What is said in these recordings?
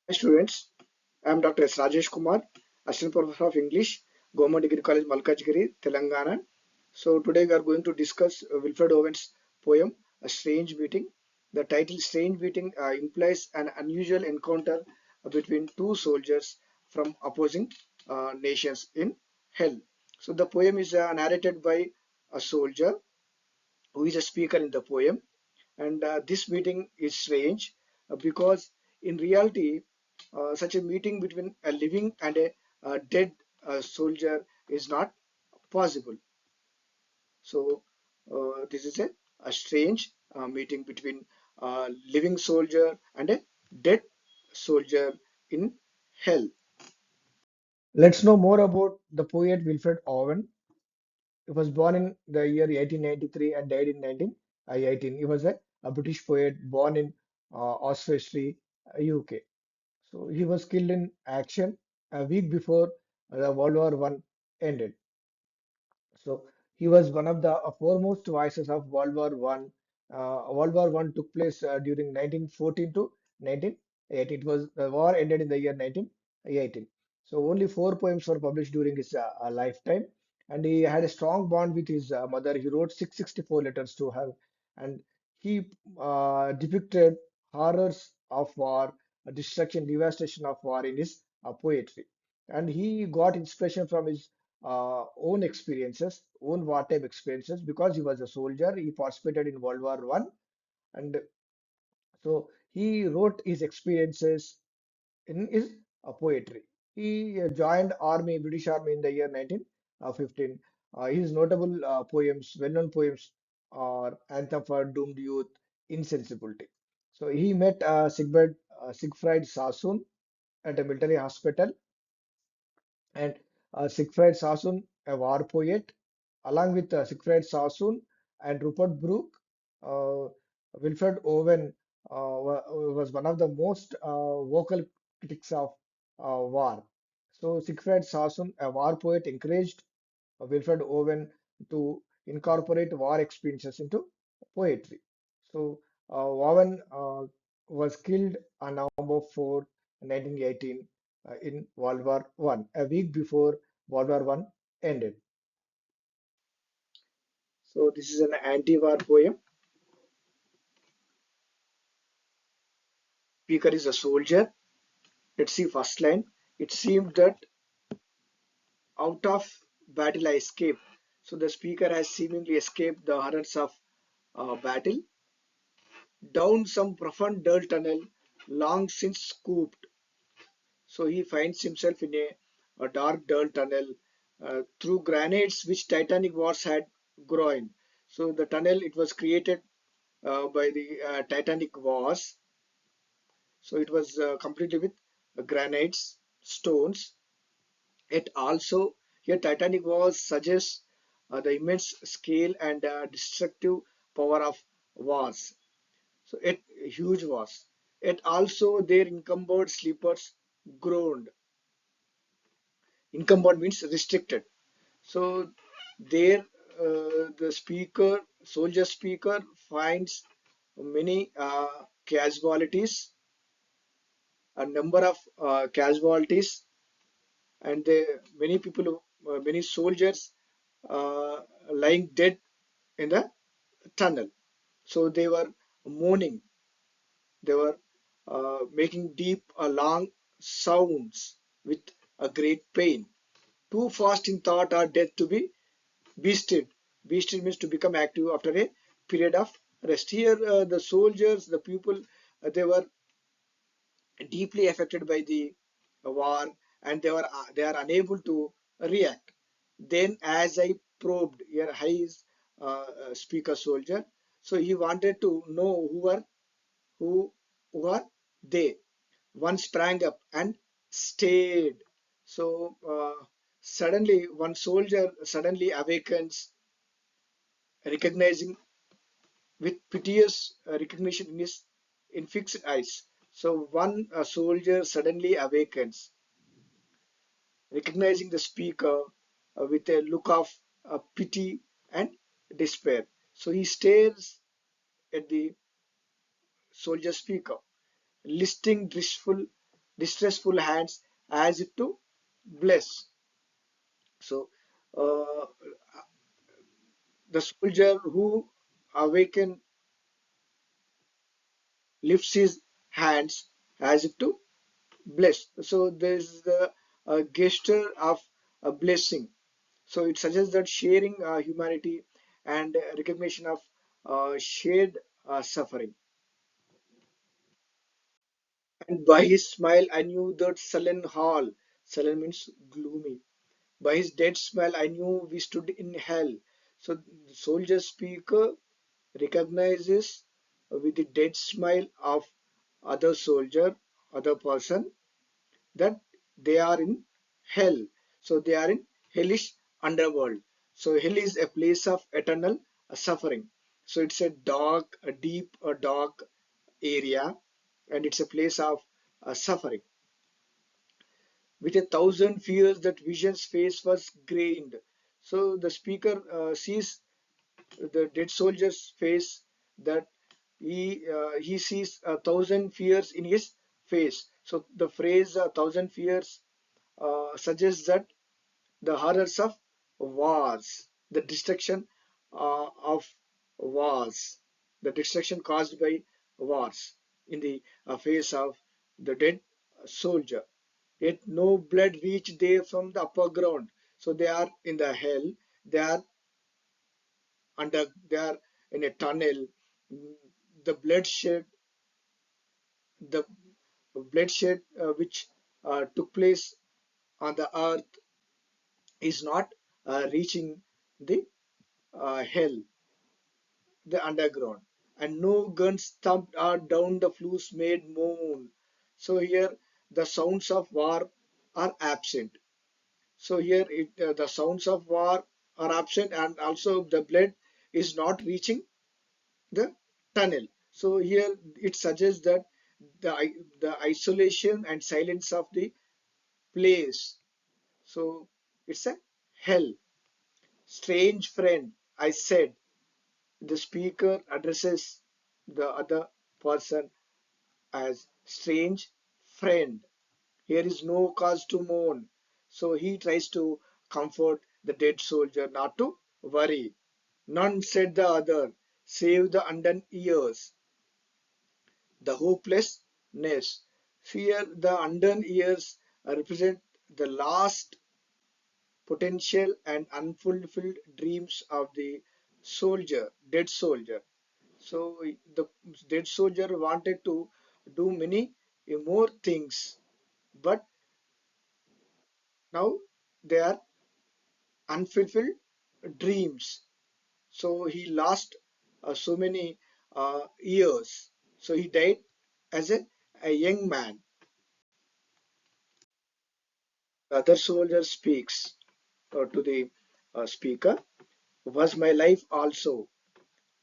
Hi students, I am Dr. S. Rajesh Kumar, Assistant Professor of English, Government Degree College, Malkajgiri, Telangana. So today we are going to discuss Wilfred Owen's poem, A Strange Meeting. The title Strange Meeting implies an unusual encounter between two soldiers from opposing nations in hell. So the poem is narrated by a soldier who is a speaker in the poem. And this meeting is strange because in reality, such a meeting between a living and a dead soldier is not possible. So this is a strange meeting between a living soldier and a dead soldier in hell. Let's know more about the poet Wilfred Owen. He was born in the year 1893 and died in 1918. He was a British poet born in Oswestry, UK. So he was killed in action a week before the World War One ended. So he was one of the foremost voices of World War One. World War One took place during 1914 to 1918. It was the war ended in the year 1918. So only four poems were published during his lifetime, and he had a strong bond with his mother. He wrote 664 letters to her, and he depicted horrors of war, destruction, devastation of war in his poetry. And he got inspiration from his own experiences, own wartime experiences, because he was a soldier. He participated in World War One, and so he wrote his experiences in his poetry. He joined army, British Army in the year 1915. His notable poems, well-known poems, are Anthem for Doomed Youth, Insensibility. So he met Siegfried Sassoon at a military hospital, and Siegfried Sassoon, a war poet, along with Siegfried Sassoon and Rupert Brooke, uh, Wilfred Owen was one of the most vocal critics of war. So Siegfried Sassoon, a war poet, encouraged Wilfred Owen to incorporate war experiences into poetry. So Owen was killed on November 4, 1918, in World War One, a week before World War One ended. So this is an anti-war poem. Speaker is a soldier. Let's see first line. It seemed that out of battle I escaped. So the speaker has seemingly escaped the horrors of battle down some profound dirt tunnel long since scooped. So he finds himself in a dark dirt tunnel through granites which Titanic wars had groined. So the tunnel, it was created by the Titanic wars. So it was completely with granites, stones. It also, here Titanic wars suggests the immense scale and destructive power of wars. So it huge was. It also their encumbered sleepers groaned. Encumbered means restricted. So there the speaker, soldier speaker finds many casualties, a number of casualties, and many people, many soldiers uh, lying dead in the tunnel. So they were moaning. They were making deep, long sounds with a great pain. Too fast in thought or death to be beasted. Beasted means to become active after a period of rest. Here, the soldiers, the people, they were deeply affected by the war, and they are unable to react. Then, as I probed, here high is speaker soldier, so he wanted to know who who are they. One sprang up and stayed. So suddenly, one soldier suddenly awakens, recognizing with piteous recognition in his in fixed eyes. So one soldier suddenly awakens, recognizing the speaker with a look of pity and despair. So he stares at the soldier speaker, listening wistful, distressful hands as if to bless. So uh, the soldier who awaken lifts his hands as if to bless. So there is the gesture of a blessing. So it suggests that sharing humanity and recognition of shared suffering. And by his smile, I knew that sullen hall. Sullen means gloomy. By his dead smile, I knew we stood in hell. So the soldier speaker recognizes with the dead smile of other soldier, other person, that they are in hell. So they are in hellish underworld. So hell is a place of eternal suffering. So it's a dark, a deep, a dark area, and it's a place of suffering. With a thousand fears, that vision's face was grained. So the speaker sees the dead soldier's face, that he sees a thousand fears in his face. So the phrase "a thousand fears" suggests that the horrors of wars, the destruction of wars, the destruction caused by wars in the face of the dead soldier. Yet no blood reached there from the upper ground. So they are in the hell. They are they are in a tunnel. The bloodshed, the bloodshed which took place on the earth is not reaching the hell, the underground. And no guns thumped or down the flues made moan. So here the sounds of war are absent. So here the sounds of war are absent, and also the blood is not reaching the tunnel. So here it suggests that the isolation and silence of the place. So it's a hell. Strange friend, I said. The speaker addresses the other person as strange friend. Here is no cause to mourn. So he tries to comfort the dead soldier not to worry. None, said the other, save the undone ears, the hopelessness. Here, the undone years represent the last potential and unfulfilled dreams of the soldier, dead soldier. So the dead soldier wanted to do many more things, but now they are unfulfilled dreams. So he lost so many years. So he died as a young man. The other soldier speaks to the speaker. Was my life also?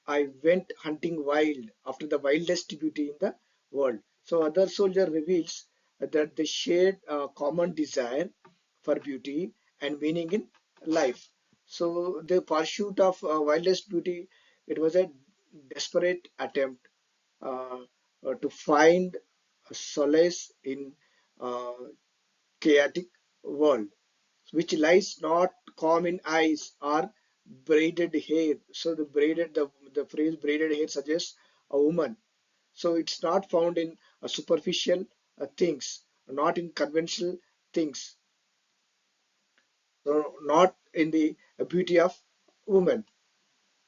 I went hunting wild after the wildest beauty in the world. So other soldier reveals that they shared a common desire for beauty and meaning in life. So the pursuit of wildest beauty, it was a desperate attempt to find solace in uh, chaotic world, which lies not calm in eyes or braided hair. So the phrase braided hair suggests a woman. So it's not found in superficial things, not in conventional things, so not in the beauty of woman,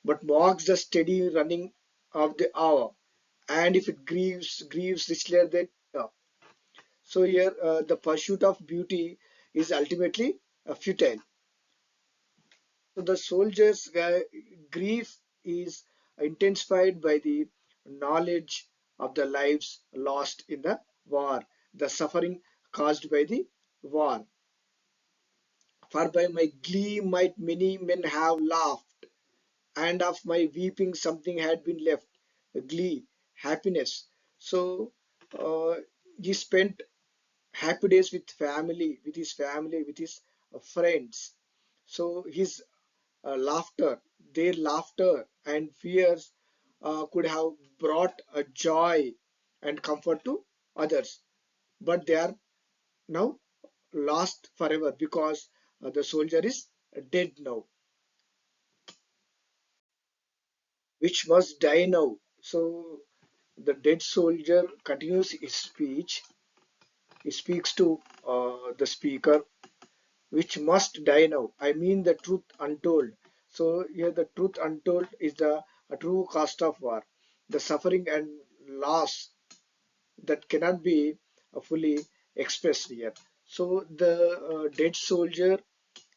but marks the steady running of the hour. And if it grieves richlier than so here the pursuit of beauty is ultimately futile. So the soldier's grief is intensified by the knowledge of the lives lost in the war, the suffering caused by the war. For by my glee might many men have laughed, and of my weeping something had been left. Glee, happiness. So he spent happy days with family, with his friends. So his their laughter and fears could have brought a joy and comfort to others. but they are now lost forever because the soldier is dead now, which must die now. So the dead soldier continues his speech. He speaks to the speaker, which must die now. I mean the truth untold. So here the truth untold is the a true cost of war, the suffering and loss that cannot be fully expressed here. So the dead soldier,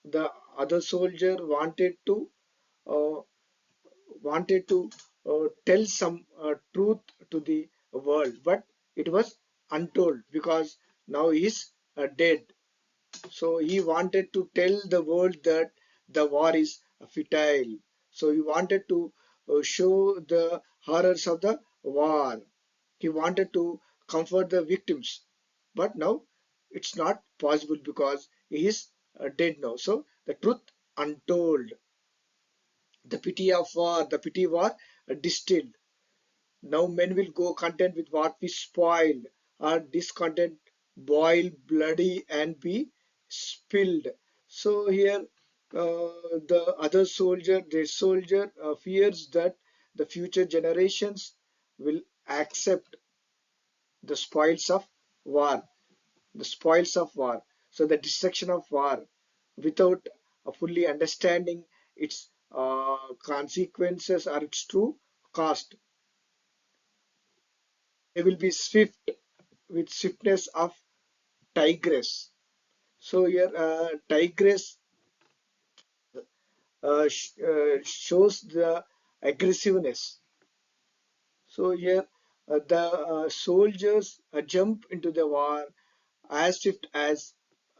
the other soldier uh, wanted to tell some truth to the world, but it was untold because now he is dead. So he wanted to tell the world that the war is futile. So he wanted to show the horrors of the war. He wanted to comfort the victims. But now it's not possible because he is dead now. So the truth untold, the pity of war, the pity war distilled. Now men will go content with what we spoiled, or discontent boil bloody and be spilled. So here the other soldier, the soldier fears that the future generations will accept the spoils of war, the spoils of war. So the destruction of war without fully understanding its consequences or its true cost. They will be swift with swiftness of tigress. So here, tigress shows the aggressiveness. So here, the soldiers jump into the war as swift as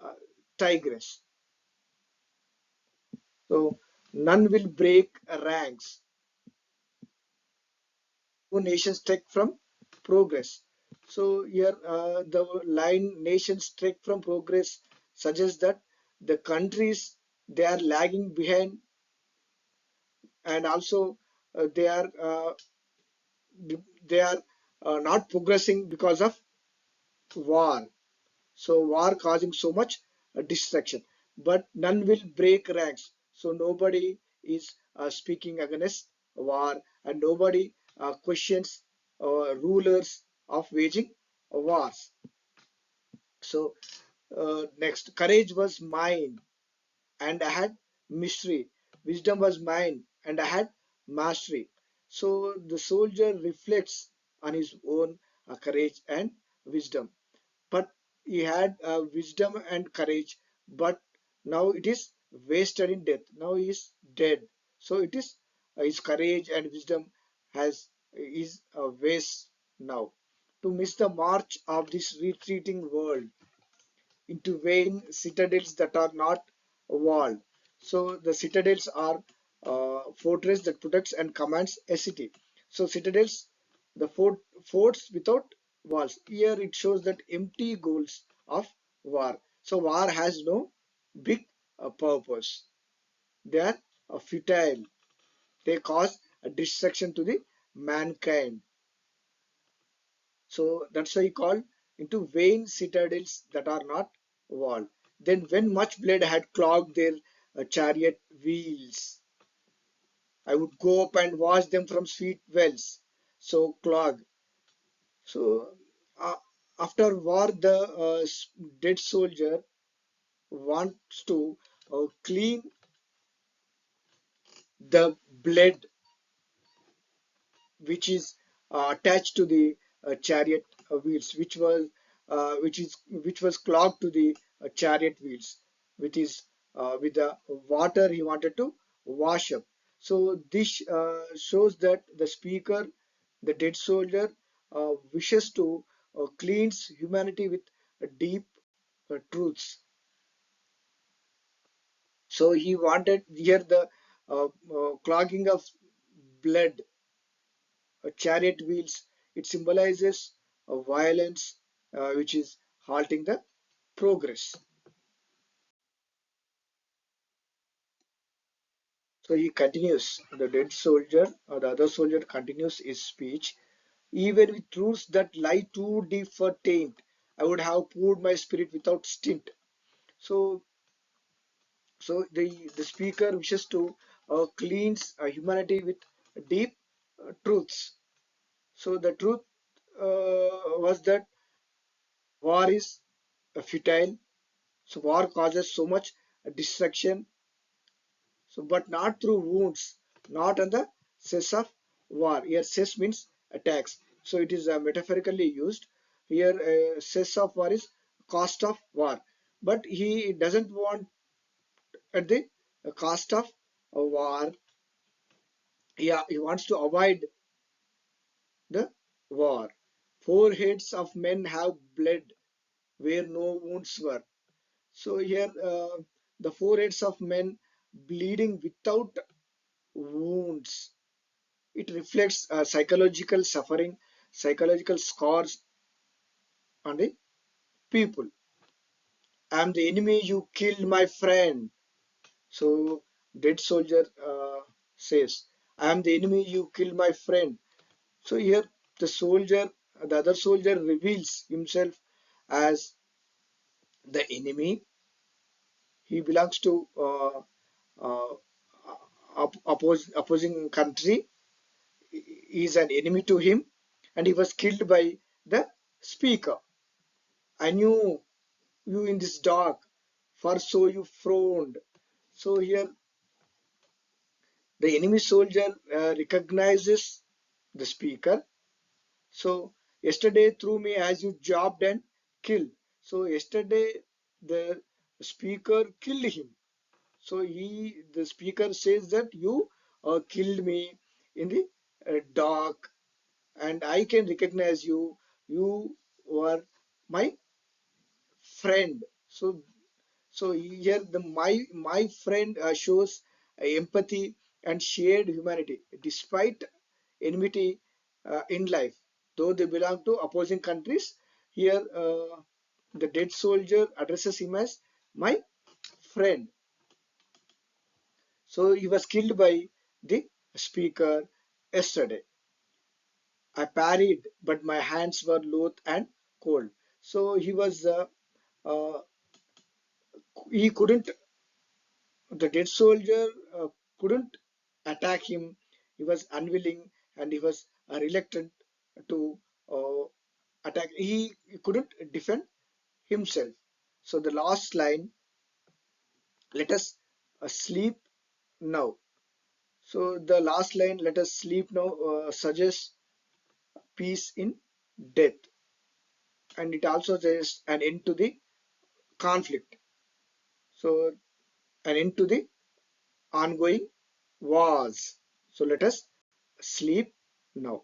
uh, tigress. So none will break ranks. Two nations trek from progress. So here, the line nations trek from progress suggests that the countries they are lagging behind, and also uh, they are not progressing because of war. So war causing so much distraction, but none will break ranks. So nobody is speaking against war, and nobody questions rulers of waging wars. So next, courage was mine, and I had mystery. Wisdom was mine, and I had mastery. So the soldier reflects on his own courage and wisdom. But he had wisdom and courage, but now it is wasted in death. Now he is dead. So it is his courage and wisdom has is a waste now. To miss the march of this retreating world into vain citadels that are not walled. So the citadels are fortress that protects and commands a city. So citadels, the forts without walls. Here it shows that empty goals of war. So war has no big purpose. They are futile. They cause a destruction to the mankind. So that's why he called into vain citadels that are not walled. Then, when much blood had clogged their chariot wheels, I would go up and wash them from sweet wells. So clog. So uh, after war, the dead soldier wants to clean the blood which is attached to the chariot wheels, which was clogged to the chariot wheels, with his with the water he wanted to wash up. So this shows that the speaker, the dead soldier, wishes to cleanse humanity with deep truths. So he wanted here the clogging of blood chariot wheels. It symbolizes violence, which is halting the progress. So he continues, the dead soldier, or the other soldier continues his speech. Even with truths that lie too deep for taint, I would have poured my spirit without stint. So, the speaker wishes to cleanse humanity with deep truths. So the truth was that war is futile. So war causes so much destruction. So, but not through wounds, not on the cess of war. Here, cess means attacks. So it is metaphorically used. Here, cess of war is cost of war. But he doesn't want at the cost of a war. Yeah, he wants to avoid the war. Four heads of men have bled where no wounds were. So here, the four heads of men bleeding without wounds. It reflects psychological suffering, psychological scars on the people. I'm the enemy, you killed my friend. So, dead soldier says, I'm the enemy, you killed my friend. So, here the other soldier reveals himself as the enemy. He belongs to uh, opposing country. He is an enemy to him, and he was killed by the speaker. I knew you in this dark, for so you frowned. So here the enemy soldier recognizes the speaker. So yesterday threw me as you jabbed and killed. So yesterday the speaker killed him. So the speaker says that you killed me in the dark, and I can recognize you. You were my friend. So here the my friend shows empathy and shared humanity despite enmity in life. Though they belong to opposing countries, here the dead soldier addresses him as my friend. So he was killed by the speaker yesterday. I parried, but my hands were loath and cold. So uh, he couldn't the dead soldier couldn't attack him. He was unwilling and he was reluctant to uh, attack. He couldn't defend himself. So the last line, let us sleep now. So the last line, let us sleep now, suggests peace in death. And it also says an end to the conflict. So an end to the ongoing wars. So let us sleep now.